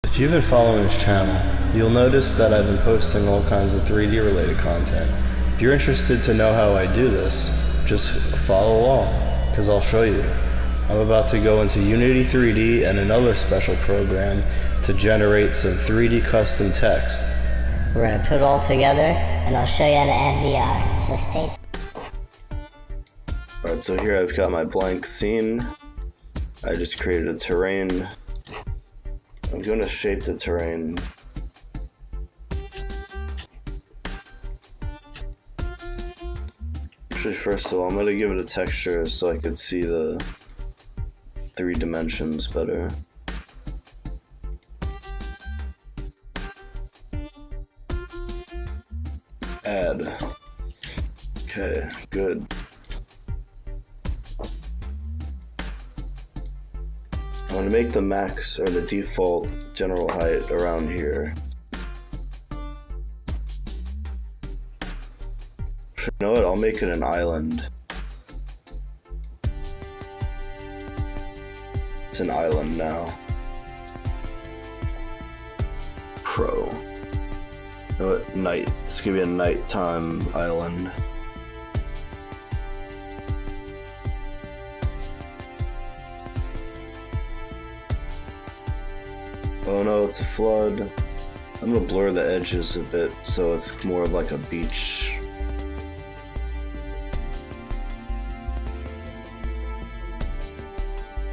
If you've been following this channel, you'll notice that I've been posting all kinds of 3D related content. If you're interested to know how I do this, just follow along, because I'll show you. I'm about to go into Unity 3D and another special program to generate some 3D custom text. We're going to put it all together, and I'll show you how to add VR, so stay tuned. Alright, so here I've got my blank scene. I just created a terrain. I'm going to shape the terrain. Actually, first of all, I'm going to give it a texture so I could see the 3 dimensions better. Add. Okay, good. I'm going to make the max or the default general height around here. You know what? I'll make it an island. It's an island now. Pro. You know what? Night. It's gonna be a nighttime island. Oh no, it's a flood. I'm gonna blur the edges a bit so it's more like a beach.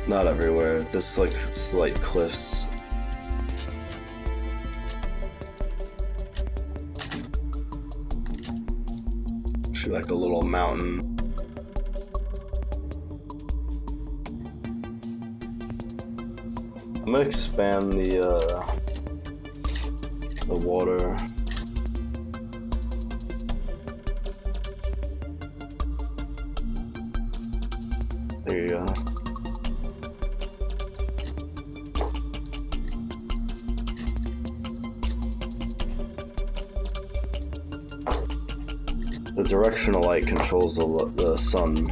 Not everywhere, this like slight cliffs. Should be like a little mountain. I'm gonna expand the water. There you go. The directional light controls the sun.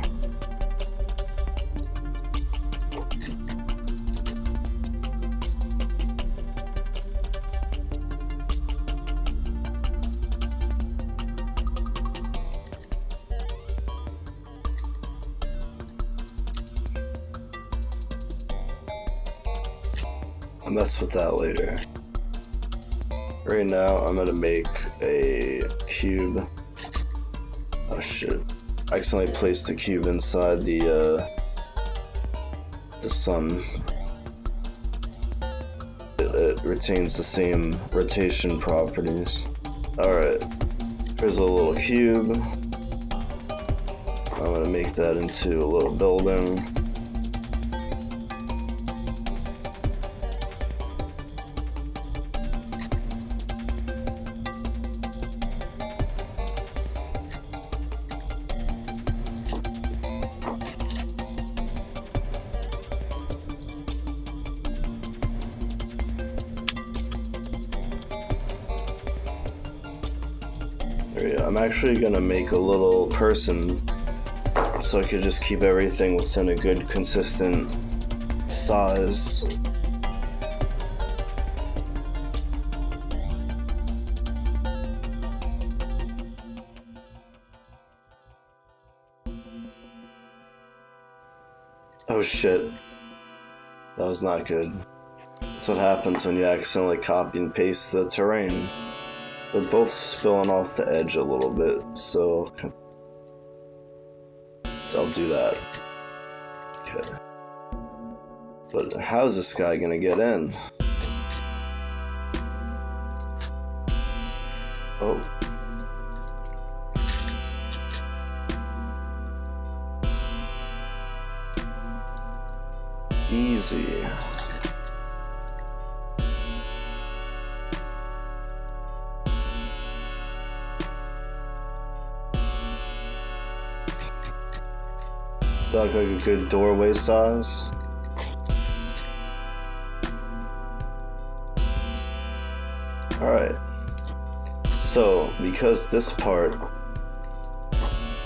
I'll mess with that later. Right now, I'm gonna make a cube. Oh shit. I accidentally placed the cube inside the sun. It retains the same rotation properties. Alright. Here's a little cube. I'm gonna make that into a little building. I'm actually gonna make a little person so I could just keep everything within a good consistent size. Oh shit. That was not good. That's what happens when you accidentally copy and paste the terrain. They're both spilling off the edge a little bit, so I'll do that. Okay. But how's this guy gonna get in? Oh. Easy. That look like a good doorway size. Alright. So, because this part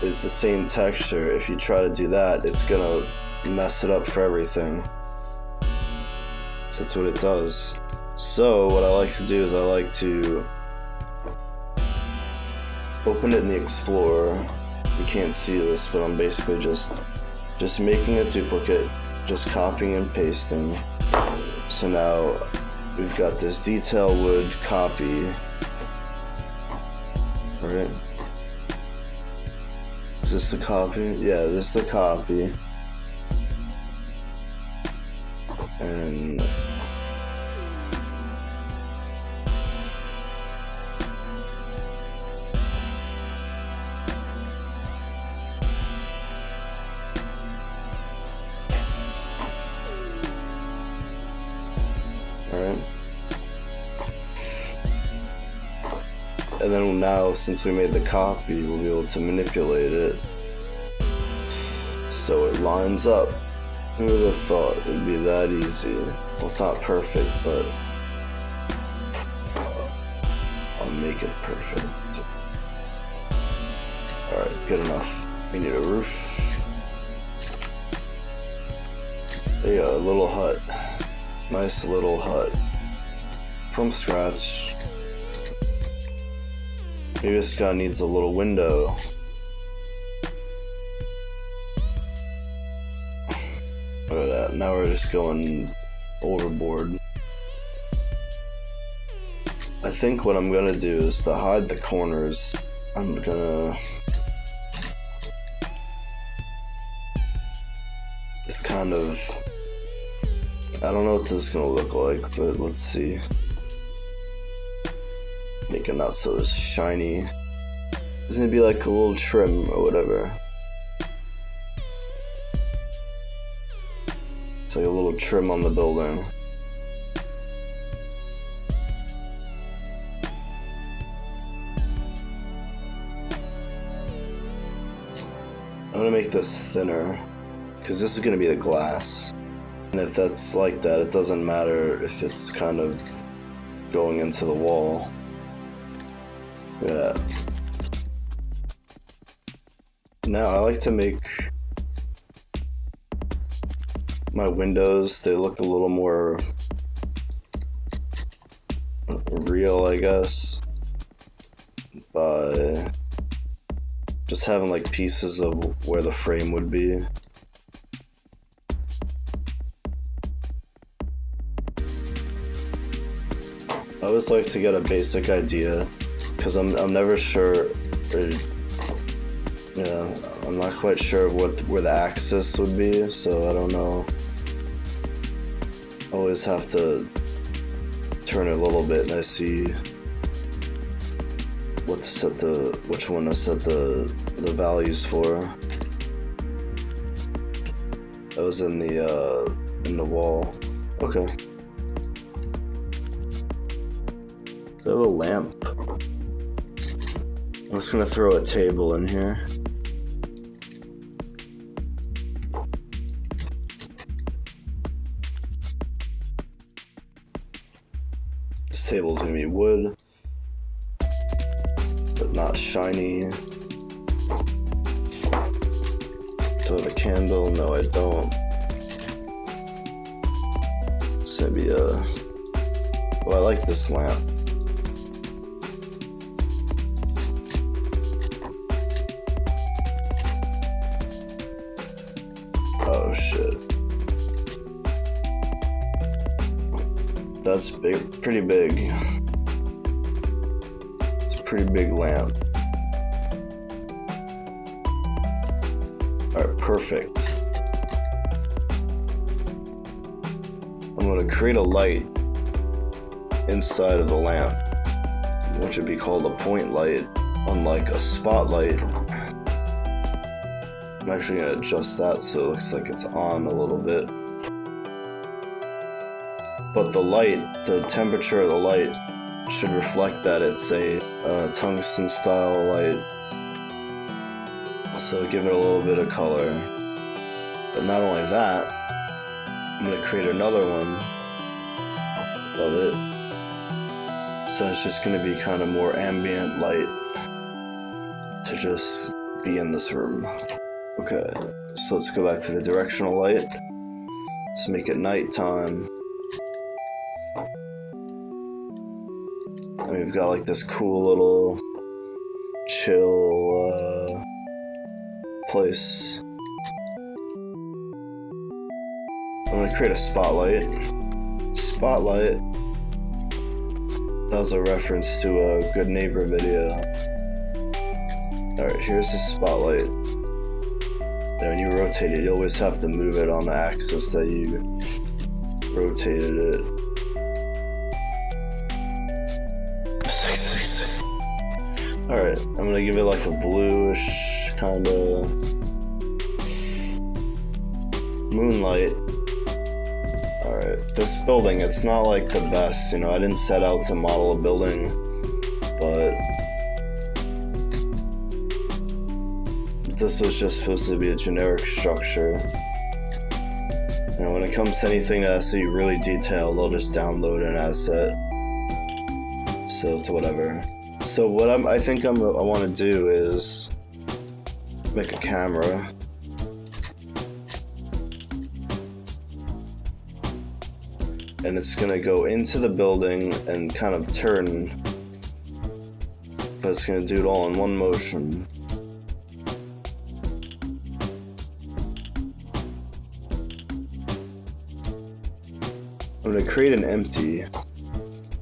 is the same texture, if you try to do that, it's gonna mess it up for everything. So that's what it does. So what I like to do is I like to open it in the Explorer. You can't see this, but I'm basically just making a duplicate, just copying and pasting. So now we've got this detail wood copy. Alright. Is this the copy? Yeah, this is the copy. And alright. And then now, since we made the copy, we'll be able to manipulate it so it lines up. Who would have thought it'd be that easy? Well, it's not perfect, but I'll make it perfect. Alright, good enough. We need a roof. There you go, a little hut. Nice little hut. From scratch. Maybe this guy needs a little window. Look at that. Now we're just going overboard. I think what I'm gonna do is to hide the corners. I'm gonna just kind of, I don't know what this is gonna look like, but let's see. Make it not so shiny. It's gonna be like a little trim or whatever. It's like a little trim on the building. I'm gonna make this thinner, because this is gonna be the glass. And if that's like that, it doesn't matter if it's kind of going into the wall. Yeah. Now I like to make my windows, they look a little more real, I guess, by just having like pieces of where the frame would be. I always like to get a basic idea, because I'm never sure, I'm not quite sure where the axis would be, so I don't know. I always have to turn it a little bit, and I see what to set which one to set the values for. That was in the wall. Okay. A little lamp. I'm just gonna throw a table in here. This table's gonna be wood, but not shiny. Do I have a candle? No, I don't. It's gonna be well, I like this lamp. Oh shit. That's big, pretty big. It's a pretty big lamp. Alright, perfect. I'm gonna create a light inside of the lamp, which would be called a point light, unlike a spotlight. I'm actually gonna adjust that so it looks like it's on a little bit. But the light, the temperature of the light should reflect that it's a tungsten style light. So give it a little bit of color. But not only that, I'm gonna create another one of it. So it's just gonna be kind of more ambient light to just be in this room. Okay, so let's go back to the directional light. Let's make it nighttime. And we've got like this cool little chill place. I'm gonna create a spotlight. Spotlight. That was a reference to a Good Neighbor video. Alright, here's the spotlight. And when you rotate it, you always have to move it on the axis that you rotated it. 666. Alright, I'm gonna give it like a bluish kind of moonlight. Alright, this building, it's not like the best, you know, I didn't set out to model a building, but this was just supposed to be a generic structure. You know, when it comes to anything that has to be really detailed, I'll just download an asset. So it's whatever. So what I think I want to do is make a camera. And it's gonna go into the building and kind of turn, but it's gonna do it all in one motion. I'm gonna create an empty,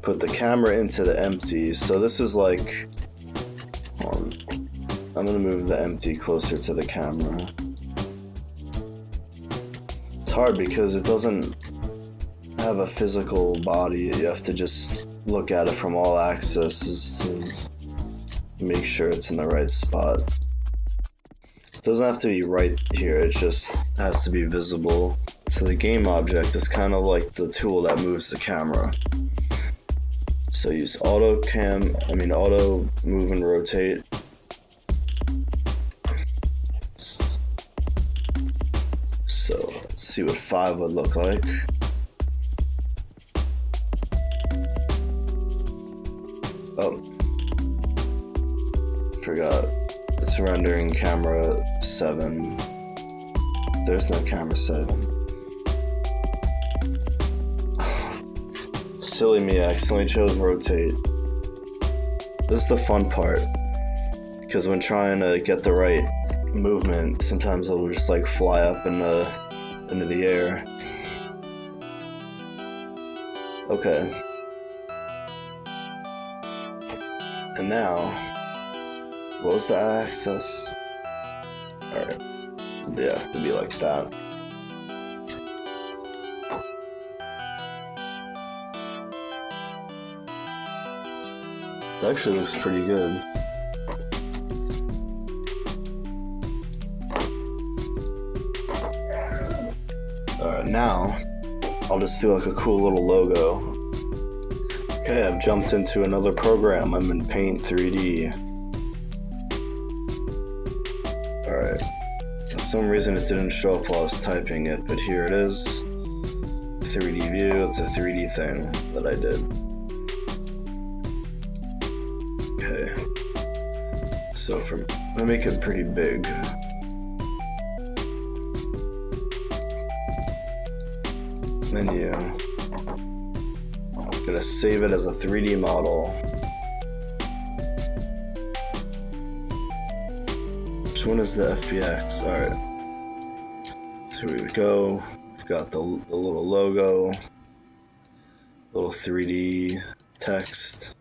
put the camera into the empty. So this is like, hold on. I'm gonna move the empty closer to the camera. It's hard because it doesn't have a physical body. You have to just look at it from all axes to make sure it's in the right spot. It doesn't have to be right here, it just has to be visible. So the game object is kind of like the tool that moves the camera. So use auto move and rotate. So let's see what 5 would look like. Oh, forgot. It's rendering camera 7. There's no camera 7. Silly me, I accidentally chose rotate. This is the fun part, because when trying to get the right movement, sometimes it'll just like fly up into the air. Okay. And now, what was the axis? Alright, they have to be like that. That actually looks pretty good. Alright, now, I'll just do like a cool little logo. Okay, I've jumped into another program. I'm in Paint 3D. Alright. For some reason it didn't show up while I was typing it, but here it is. 3D view, it's a 3D thing that I did. Okay. So I'm gonna make it pretty big. Menu. Gonna save it as a 3D model. Which one is the FBX? Alright. So here we go. We've got the little logo, little 3D text.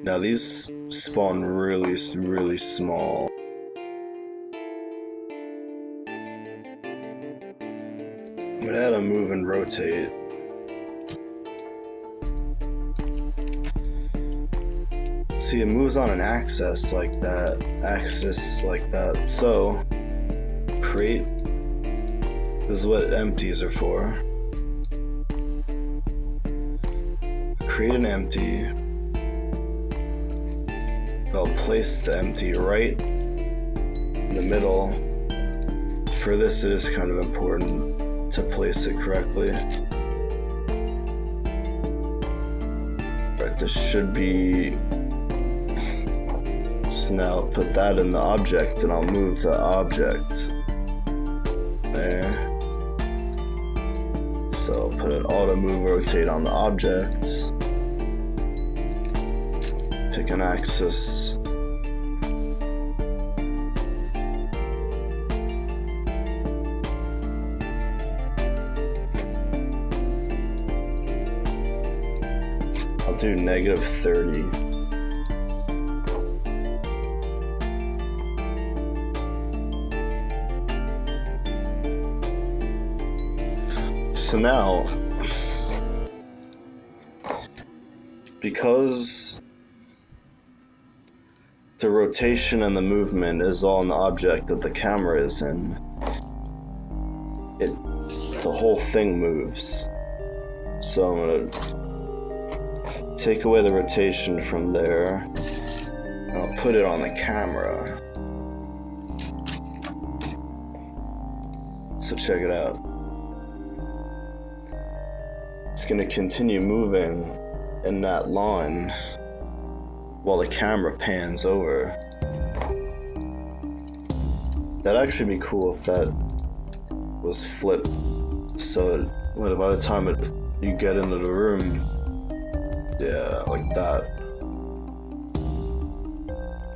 Now these spawn really, really small. I'm gonna add a move and rotate. See, it moves on an axis like that. So, create. This is what empties are for. Create an empty. I'll place the empty right in the middle. For this, it is kind of important to place it correctly. Right, this should be. So now I'll put that in the object and I'll move the object there. So I'll put an auto move rotate on the object. Pick an axis. I'll do -30. So now, because the rotation and the movement is all in the object that the camera is in, the whole thing moves. So I'm gonna take away the rotation from there, and I'll put it on the camera. So check it out. It's gonna continue moving in that line while the camera pans over. That'd actually be cool if that was flipped, so by the time you get into the room, yeah, like that.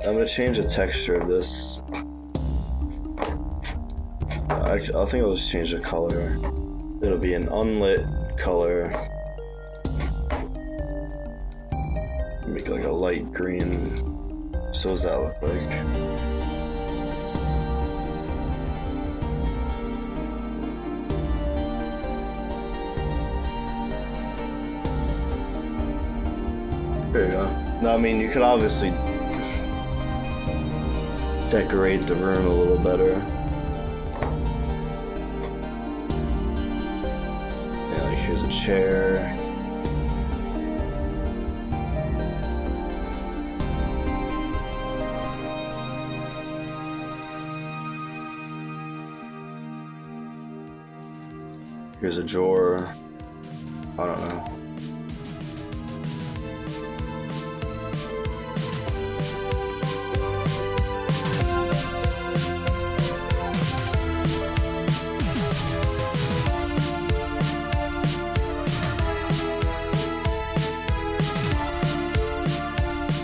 I'm gonna change the texture of this. I think I'll just change the color. It'll be an unlit color. Make it like a light green. So what does that look like? There you go. No, I mean, you could obviously decorate the room a little better. Yeah, like here's a chair. Here's a drawer. I don't know.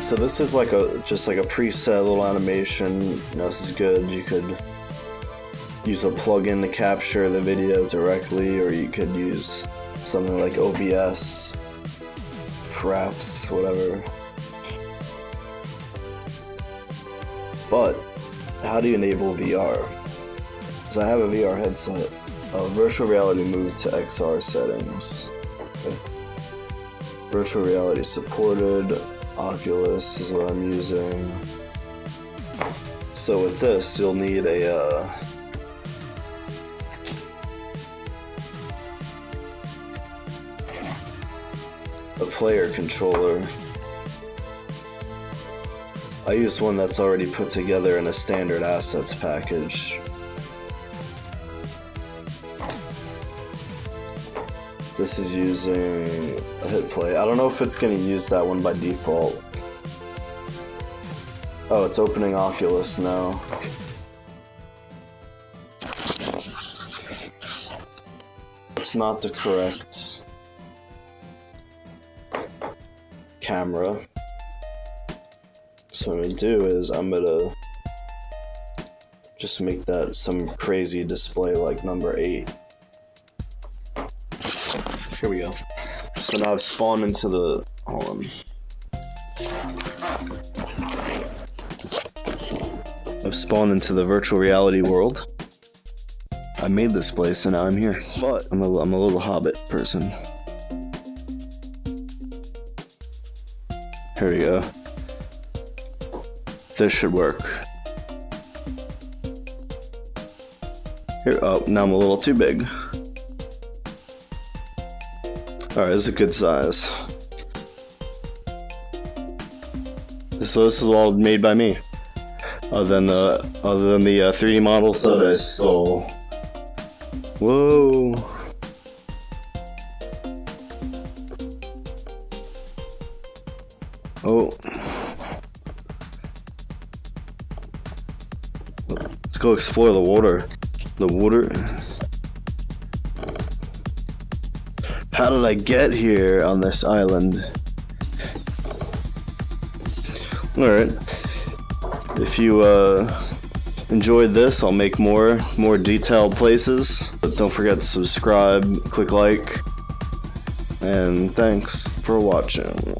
So this is like just like a preset little animation. You know, this is good. You could use a plugin to capture the video directly, or you could use something like OBS, Fraps, whatever. But how do you enable VR? Because I have a VR headset. Virtual reality moved to XR settings. Okay. Virtual reality supported. Oculus is what I'm using. So with this, you'll need a player controller. I use one that's already put together in a standard assets package. This is using a hit play. I don't know if it's going to use that one by default. Oh, it's opening Oculus now. It's not the correct camera. So what I'm going to do is I'm going to just make that some crazy display like number 8. Here we go. So now I've spawned into the, hold on. I've spawned into the virtual reality world. I made this place and now I'm here. But I'm a little hobbit person. Here we go. This should work. Here, oh, now I'm a little too big. Alright, this is a good size. So this is all made by me. Other than the 3D models that I stole. Whoa. Oh. Let's go explore the water. The water. How did I get here on this island? Alright. If you enjoyed this, I'll make more detailed places. But don't forget to subscribe, click like, and thanks for watching.